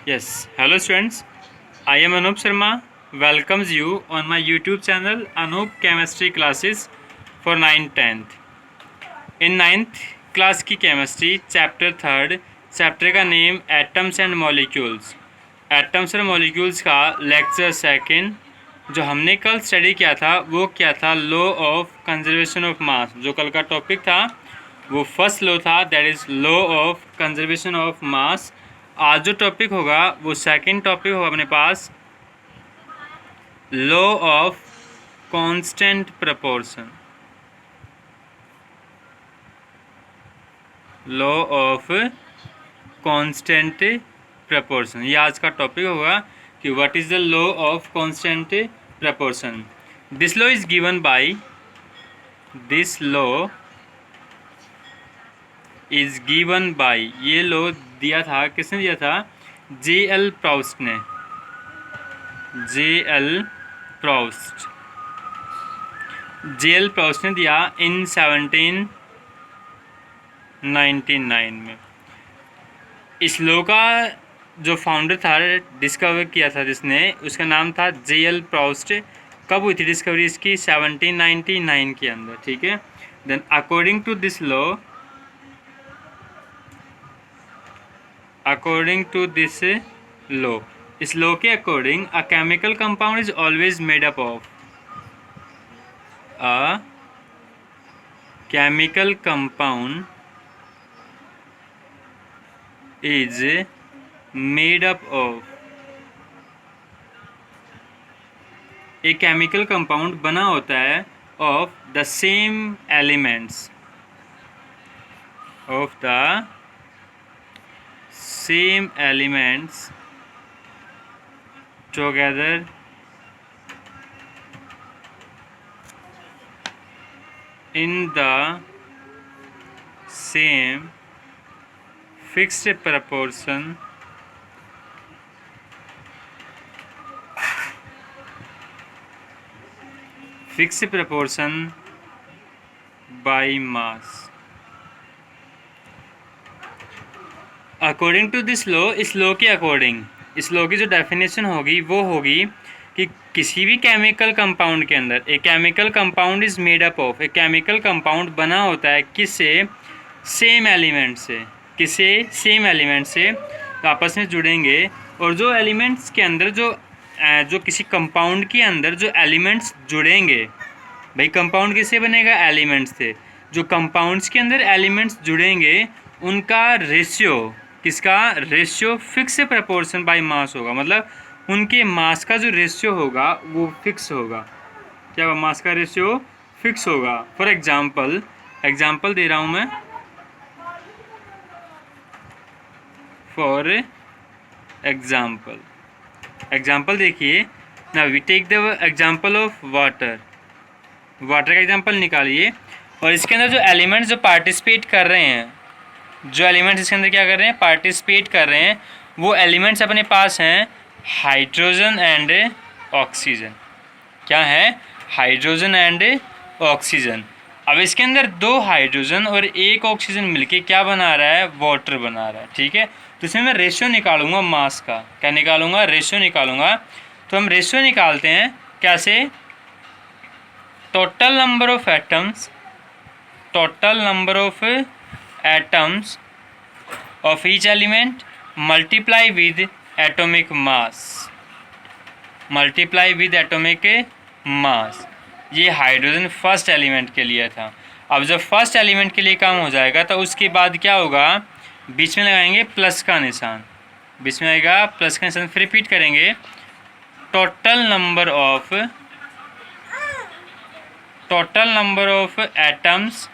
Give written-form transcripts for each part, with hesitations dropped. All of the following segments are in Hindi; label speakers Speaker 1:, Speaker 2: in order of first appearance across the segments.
Speaker 1: Yes, hello students. I am Anup Sharma. Welcomes you on my YouTube channel Anup Chemistry Classes for 9th 10th. In 9th class की केमिस्ट्री चैप्टर थर्ड, चैप्टर का name atoms and molecules. Atoms and molecules का लेक्चर सेकंड जो हमने कल स्टडी किया था वो क्या था, law of conservation of mass. जो कल का टॉपिक था वो फर्स्ट लॉ था, that is law of conservation of mass. आज जो टॉपिक होगा वो सेकंड टॉपिक होगा अपने पास, law of constant proportion. Law of constant proportion, ये आज का टॉपिक होगा कि what is the law of constant proportion. This law is given by, this law is given by, ये लॉ दिया था, किसने दिया था? J.L. प्राउस्ट ने। J.L. Proust, J.L. प्राउस्ट ने दिया इन 1799 में। इस लॉ का जो फाउंडर था, डिस्कवर किया था जिसने, उसका नाम था J.L. प्राउस्ट। कब हुई थी डिस्कवरी इसकी? 1799 के अंदर, ठीक है। Then according to this law, according to this law, इस लॉ के according a chemical compound is always made up of, a chemical compound is made up of, एक केमिकल कंपाउंड बना होता है of the same elements, of the same elements together in the same fixed proportion by mass। According to this law, इस लॉ के अकॉर्डिंग, इस लॉ की जो डेफिनेशन होगी वो होगी कि किसी भी केमिकल कंपाउंड के अंदर, एक chemical compound is made up of, एक केमिकल कंपाउंड बना होता है किससे? सेम एलिमेंट से। किसे? सेम एलिमेंट से आपस में जुड़ेंगे। और जो एलिमेंट्स के अंदर जो किसी कंपाउंड के अंदर जो एलिमेंट्स जुड़ेंगे, भाई कंपाउंड किससे बनेगा? एलिमेंट्स से। जो कंपाउंड्स के अंदर एलिमेंट्स जुड़ेंगे उनका रेशियो, किसका? Ratio fix proportion by mass होगा। मतलब उनके मास का जो रेशियो होगा वो फिक्स होगा। क्या मास का रेशियो फिक्स होगा? फॉर एग्जाम्पल दे रहा हूँ मैं। फॉर एग्जाम्पल देखिए ना, we take the example of water. Water का एग्जाम्पल निकालिए और इसके अंदर जो एलिमेंट्स जो पार्टिसिपेट कर रहे हैं, जो एलिमेंट्स इसके अंदर क्या कर रहे हैं? पार्टिसिपेट कर रहे हैं। वो एलिमेंट्स अपने पास हैं हाइड्रोजन एंड ऑक्सीजन। क्या है? Hydrogen and oxygen. अब इसके अंदर दो हाइड्रोजन और एक ऑक्सीजन मिलके क्या बना रहा है? वाटर बना रहा है, ठीक है। तो इसमें मैं रेशियो निकालूंगा मास का। क्या निकालूंगा? रेशियो निकालूंगा। तो हम रेशियो निकालते हैं कैसे? Total number of atoms, total number of atoms of each element multiply with atomic mass, multiply with atomic mass. ये हाइड्रोजन फर्स्ट एलिमेंट के लिए था। अब जब फर्स्ट एलिमेंट के लिए काम हो जाएगा तो उसके बाद क्या होगा? बीच में लगाएंगे प्लस का निशान, बीच में आएगा प्लस का निशान। फिर रिपीट करेंगे total number of atoms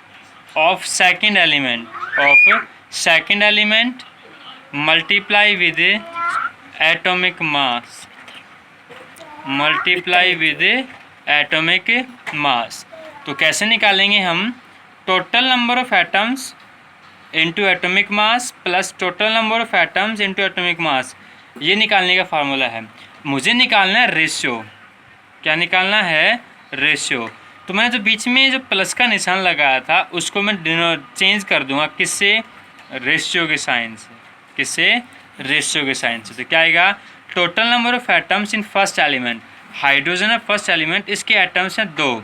Speaker 1: of second element multiply with atomic mass, multiply with atomic mass. तो कैसे निकालेंगे हम? Total number of atoms into atomic mass plus total number of atoms into atomic mass. ये निकालने का फार्मूला है। मुझे निकालना है रेशियो। क्या निकालना है? रेशियो। तो मैंने जो बीच में जो प्लस का निशान लगाया था उसको मैं चेंज कर दूंगा, किससे? रेशियो के साइन से। किससे? रेशियो के साइन से। तो क्या आएगा, total number of atoms in first element, hydrogen है फर्स्ट एलिमेंट, इसके एटम्स हैं 2,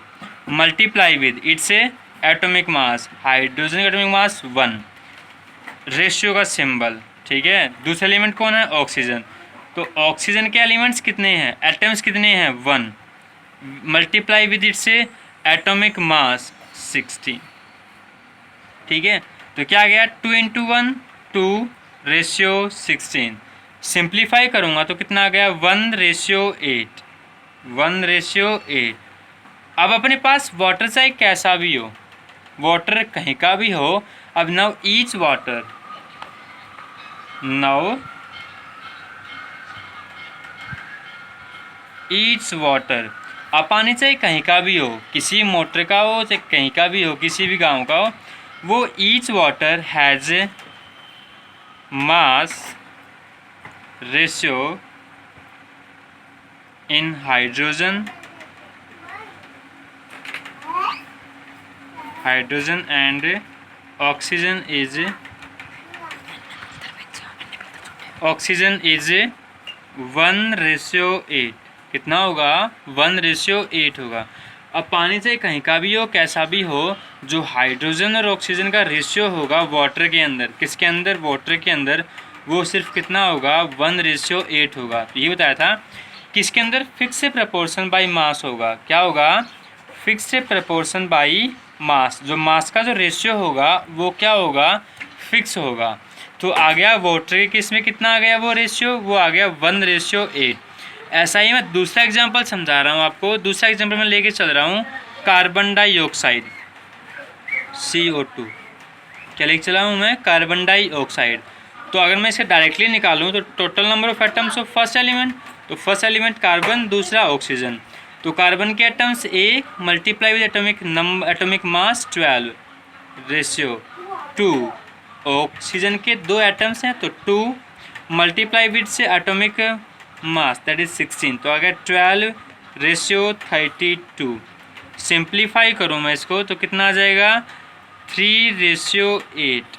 Speaker 1: multiply with its atomic mass, hydrogen का एटॉमिक मास 1, रेशियो का सिंबल। ठीक है, दूसरा एलिमेंट कौन है, ऑक्सीजन। तो ऑक्सीजन के एलिमेंट्स कितने हैं, एटम्स कितने हैं 1, multiply with its atomic mass 16। ठीक है, तो क्या आ गया 2 × 1 2 रेशियो 16। सिंप्लीफाई करूँगा तो कितना आ गया 1:8, 1:8। अब अपने पास वाटर चाहे कैसा भी हो, वाटर कहीं का भी हो, अब now each water, now each water, अब पानी चाहे कहीं का भी हो, किसी मोटर का हो चाहे कहीं का भी हो, किसी भी गांव का हो, वो each water has mass ratio in hydrogen and oxygen is 1:8। कितना होगा 1:8 होगा। अब पानी से कहीं का भी हो कैसा भी हो, जो हाइड्रोजन और ऑक्सीजन का रेशियो होगा वाटर के अंदर, किसके अंदर, वाटर के अंदर, वो सिर्फ कितना होगा 1:8 होगा। तो ये बताया था किसके अंदर, फिक्स प्रपोर्शन बाई मास होगा। क्या होगा, फिक्स प्रपोर्शन बाई मास, जो मास का जो रेशियो होगा वो क्या होगा, फिक्स होगा। तो आ गया वाटर के केस में कितना आ गया वो रेशियो, वो आ गया 1:8। ऐसा ही मैं दूसरा एग्जांपल समझा रहा हूँ आपको। दूसरा एग्जांपल मैं लेके चल रहा हूँ कार्बन डाइऑक्साइड CO2। क्या लेके चला हूँ मैं, कार्बन डाइऑक्साइड। तो अगर मैं इसे डायरेक्टली निकालूँ तो total number of atoms of first element, तो फर्स्ट एलिमेंट कार्बन, दूसरा ऑक्सीजन। तो कार्बन के atoms 1 multiply with atomic mass 12 ratio 2। Oxygen के 2 एटम्स हैं तो 2 मल्टीप्लाई विद से एटॉमिक मास दैट इज 16। तो अगर 12:32। सिंप्लीफाई करूँ मैं इसको तो कितना आ जाएगा 3:8।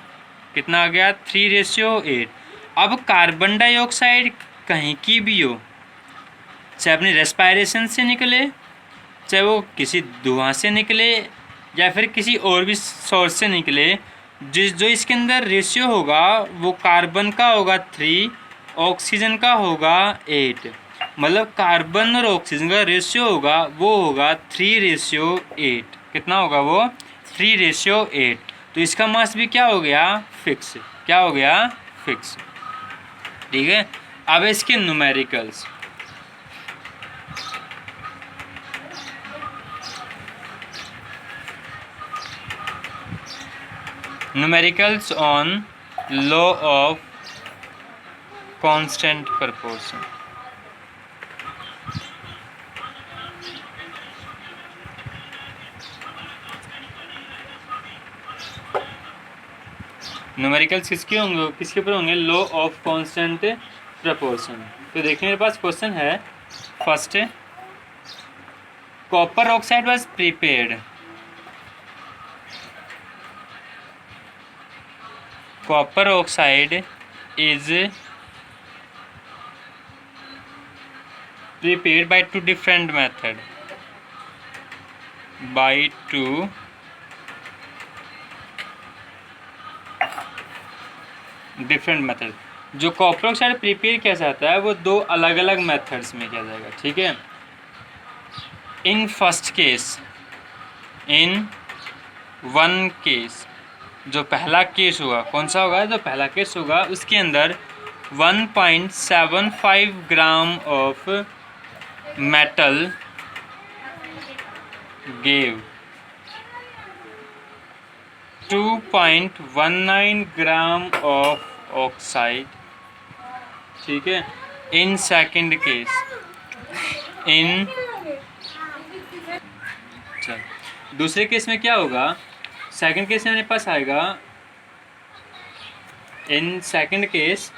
Speaker 1: कितना आ गया 3:8। अब कार्बन डाइऑक्साइड कहीं की भी हो, चाहे अपनी रेस्पायरेशन से निकले, चाहे वो किसी धुआं से निकले, या फिर किसी और भी सोर्स से निकले, जो इसके अंदर रेशियो होगा वो कार्बन का होगा 3, ऑक्सीजन का होगा 8। मतलब कार्बन और ऑक्सीजन का रेशियो होगा वो होगा 3:8। कितना होगा वो 3:8। तो इसका मास भी क्या हो गया, फिक्स। क्या हो गया, फिक्स। ठीक है, अब इसके numericals. Numericals on law of constant proportion. Numericals किसके होंगे, किसके ऊपर होंगे, लॉ ऑफ कांस्टेंट प्रपोर्शन। तो देखिए मेरे पास क्वेश्चन है first, copper oxide was prepared, copper oxide is prepared by 2 different method, by 2 different method। जो कॉपर ऑक्साइड प्रिपेयर किया जाता है वो 2 अलग अलग मेथड्स में किया जाएगा। ठीक है, in first case, in one case, जो पहला केस होगा कौन सा होगा, जो पहला केस होगा उसके अंदर 1.75 gram of metal gave 2.19 gram of oxide. ठीक है, इन सेकंड केस, इन चल दूसरे केस में क्या होगा, सेकंड केस में मेरे पास आएगा, in second case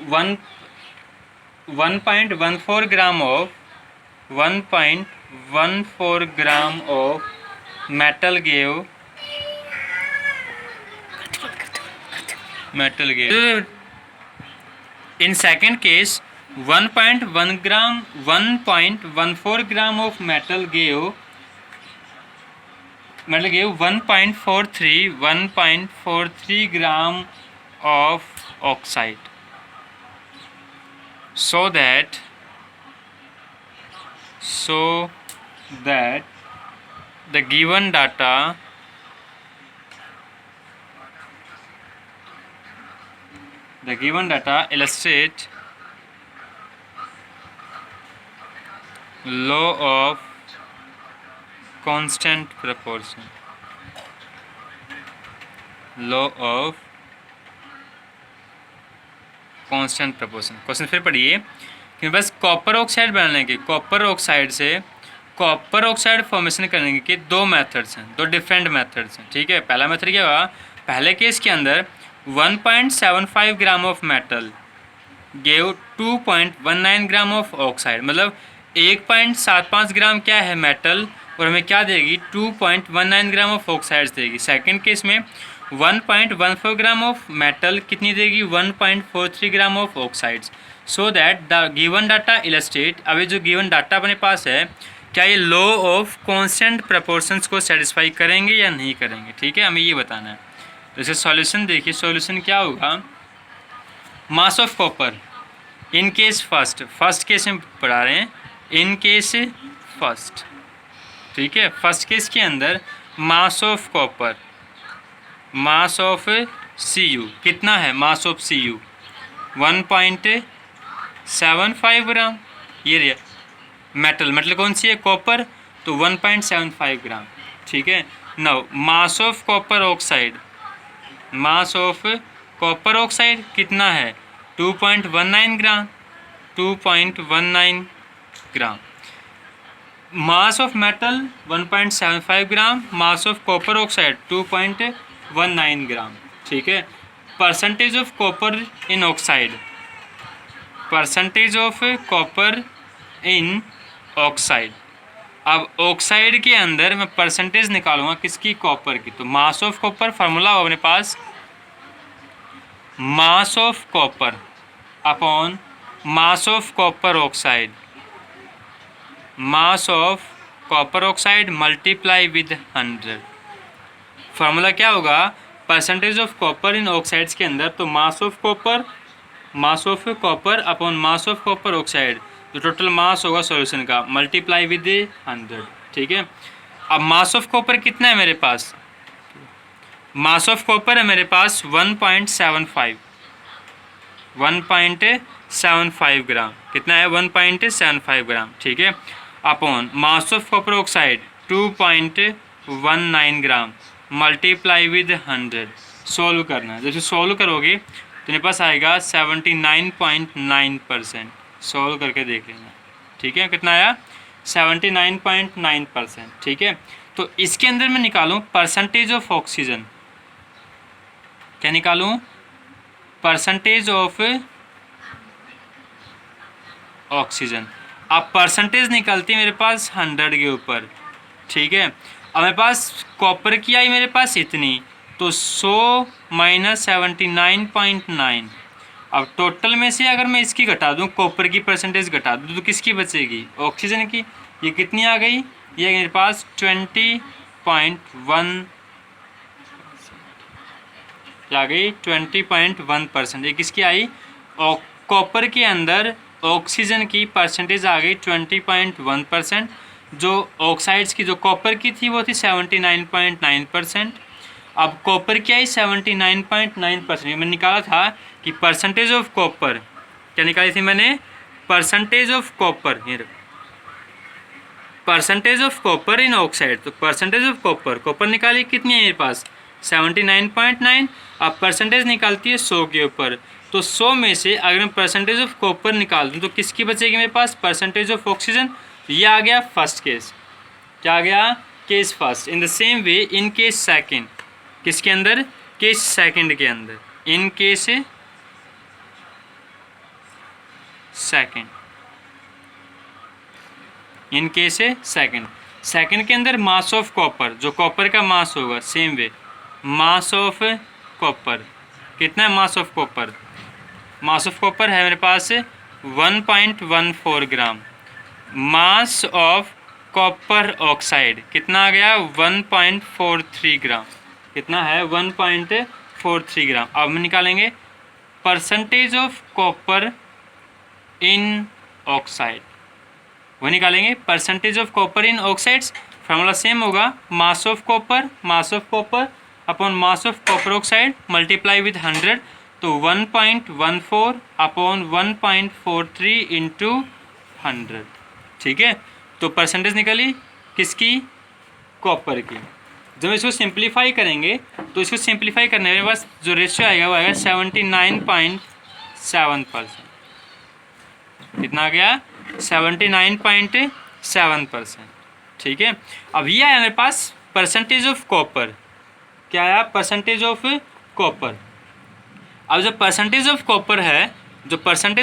Speaker 1: 1.14 gram of 1.14 gram of metal gave In second case, 1.1 gram 1.14 gram of metal gave 1.43 gram of oxide, so that the given data illustrate law of constant proportion. Question फिर पढ़िए कि बस कॉपर ऑक्साइड बनाने के कॉपर ऑक्साइड से कॉपर ऑक्साइड फॉर्मेशन करने के दो मेथड्स हैं, दो डिफरेंट मेथड्स हैं। ठीक है, पहला मेथड क्या होगा, पहले केस के अंदर 1.75 gram of metal gave 2.19 gram of oxide, मतलब 1.75 ग्राम क्या है मेटल और हमें क्या देगी 2.19 ग्राम ऑफ ऑक्साइड्स देगी। सेकंड केस में 1.14 ग्राम ऑफ मेटल कितनी देगी 1.43 gram of oxides, so that the given data illustrate. अभी जो गिवन डाटा अपने पास है क्या ये लॉ ऑफ कांस्टेंट प्रोपोर्शंस को सेटिस्फाई करेंगे या नहीं करेंगे। ठीक है, हमें ये बताना है। तो इसे सॉल्यूशन देखिए, सॉल्यूशन क्या होगा, mass of copper in case first case में पढ़ा रहे हैं, इन केस फर्स्ट। ठीक है, फर्स्ट केस के अंदर मास of copper, mass of Cu कितना है, मास ऑफ Cu 1.75 ग्राम। ये रहा मेटल कौन सी है, कॉपर, तो 1.75 ग्राम। ठीक है, now mass of copper oxide, mass of copper oxide कितना है 2.19 gram, 2.19 gram. Mass of metal 1.75 gram, mass of copper oxide 2.19 gram. ठीक है, percentage of copper in oxide, percentage of copper in oxide. अब ऑक्साइड के अंदर मैं परसेंटेज निकालूंगा किसकी, कॉपर की, तो मास ऑफ कॉपर फार्मूला हो अपने पास, mass of copper upon mass of copper oxide, mass of copper oxide multiply with 100। Formula क्या होगा, percentage of copper in oxides के अंदर, तो mass of copper upon mass of copper oxide, जो टोटल मास होगा सॉल्यूशन का, मल्टीप्लाई विद 100। ठीक है, अब मास ऑफ कॉपर कितना है मेरे पास, मास ऑफ कॉपर है मेरे पास 1.75 ग्राम, कितना है 1.75 ग्राम। ठीक है, upon mass of copper oxide 2.19 gram multiply with 100। Solve करना है, जैसे सॉल्व करोगे तो मेरे पास आएगा 79.9%। सॉल्व करके देख लेना। ठीक है, कितना आया 79.9%। ठीक है, तो इसके अंदर मैं निकालूं परसेंटेज ऑफ ऑक्सीजन, क्या निकालूं, परसेंटेज ऑफ ऑक्सीजन। अब परसेंटेज निकलती है मेरे पास 100 के ऊपर। ठीक है, अब मेरे पास कॉपर की आई मेरे पास इतनी, तो 100 माइनस 79.9। अब टोटल में से अगर मैं इसकी घटा दूं, कॉपर की परसेंटेज घटा दूं, तो किसकी बचेगी, ऑक्सीजन की। ये कितनी आ गई, ये मेरे पास 20.1 आ गई, 20.1%। ये किसकी आई, कॉपर के अंदर ऑक्सीजन की परसेंटेज आ गई 20.1%। जो ऑक्साइड्स की, जो कॉपर की थी वो थी 79.9%। अब कॉपर की आई 79.9%। मैंने निकाला था कि परसेंटेज ऑफ कॉपर, क्या निकाली थी मैंने, percentage of copper, percentage of copper in oxide. तो परसेंटेज ऑफ कॉपर निकाली कितनी है मेरे पास 79.9। अब परसेंटेज निकालती है 100 के ऊपर, तो 100 में से अगर मैं परसेंटेज ऑफ कॉपर निकाल दूँ तो किसकी बचेगी मेरे पास, परसेंटेज ऑफ ऑक्सीजन। ये आ गया फर्स्ट केस, क्या आ गया, case first. In the same way in case second, किसके अंदर, केस सेकंड के अंदर, in case second, in case second के अंदर मास ऑफ कॉपर, जो कॉपर का मास होगा, same way mass of copper कितना है, मास of copper mass of copper है मेरे पास 1.14 ग्राम। मास ऑफ कॉपर ऑक्साइड कितना आ गया 1.43 ग्राम। कितना है 1.43 ग्राम। अब हम निकालेंगे percentage of copper in oxide, वो निकालेंगे percentage of copper in oxides. Formula same होगा, mass of copper upon mass of copper oxide multiply with 100, तो 1.14 अपॉन 1.43 इंटू 100। ठीक है, तो परसेंटेज निकली किसकी, कॉपर की। जब इसको सिंप्लीफाई करेंगे तो इसको सिंप्लीफाई करने में बस जो रेशियो आएगा वो आएगा 79.7%। कितना आ गया 79.7%। ठीक है, अब ये आया मेरे पास परसेंटेज ऑफ कॉपर। क्या आया परसेंटेज ऑफ कॉपर। अब जो परसेंटेज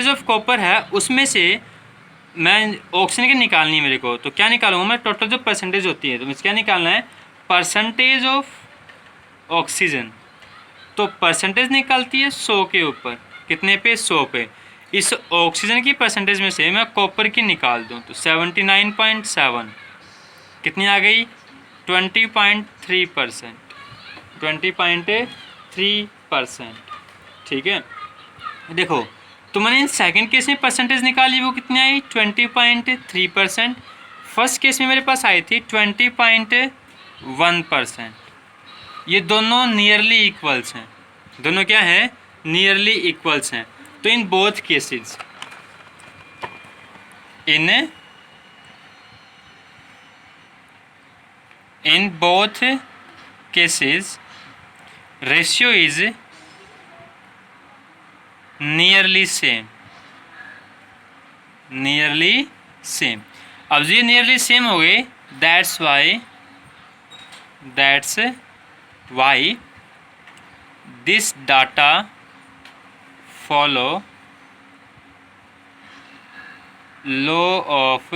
Speaker 1: ऑफ कॉपर है उसमें से मैं ऑक्सीजन की निकालनी है मेरे को, तो क्या निकालूंगा मैं, टोटल जो परसेंटेज होती है तो मुझे क्या निकालना है परसेंटेज ऑफ ऑक्सीजन। तो परसेंटेज निकलती है 100 के ऊपर, कितने पे 100 पे। इस ऑक्सीजन की परसेंटेज में से मैं कॉपर की निकाल दूं तो 79.7 कितनी आ गई 20.3%। 20.3%। ठीक है, देखो तो मैंने इन सेकंड केस में परसेंटेज निकाली, वो कितनी आई 20.3%। फर्स्ट केस में मेरे पास आई थी 20.1%। ये दोनों नियरली इक्वल्स हैं, दोनों क्या हैं नियरली इक्वल्स हैं। तो in both cases in both cases ratio is nearly same. अब ये नियरली सेम हो गए, that's why this data follow law of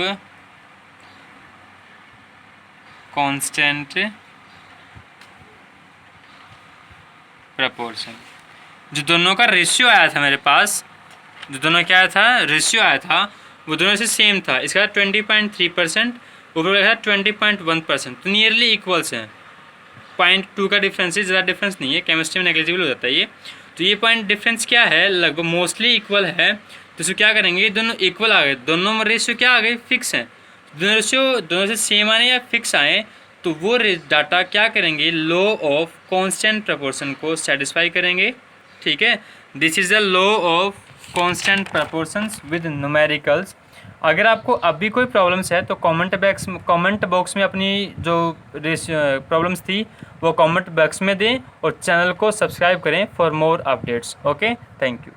Speaker 1: constant proportion. जो दोनों का रेशियो आया था मेरे पास, जो दोनों क्या था रेशियो आया था, वो दोनों से सेम था। इसका 20.3%, ऊपर का 20.1%, तो नियरली इक्वल्स हैं। 0.2 का डिफरेंस है, ज़्यादा डिफरेंस नहीं है, केमिस्ट्री में नेग्लिजिबल हो जाता है ये। तो ये पॉइंट डिफरेंस क्या है, लगभग मोस्टली इक्वल है। तो इसको क्या करेंगे, दोनों इक्वल आ गए, दोनों में रेशियो क्या आ गए फिक्स हैं। दोनों रेशियो दोनों से सेम आए या फिक्स आए तो वो डाटा क्या करेंगे लॉ ऑफ कांस्टेंट प्रपोर्शन को सेटिस्फाई करेंगे। ठीक है, this is the law of constant proportions with numericals. अगर आपको अभी कोई प्रॉब्लम्स है तो कमेंट बॉक्स में अपनी जो प्रॉब्लम्स थी वो कमेंट बॉक्स में दें और चैनल को सब्सक्राइब करें for more updates. Okay, thank you.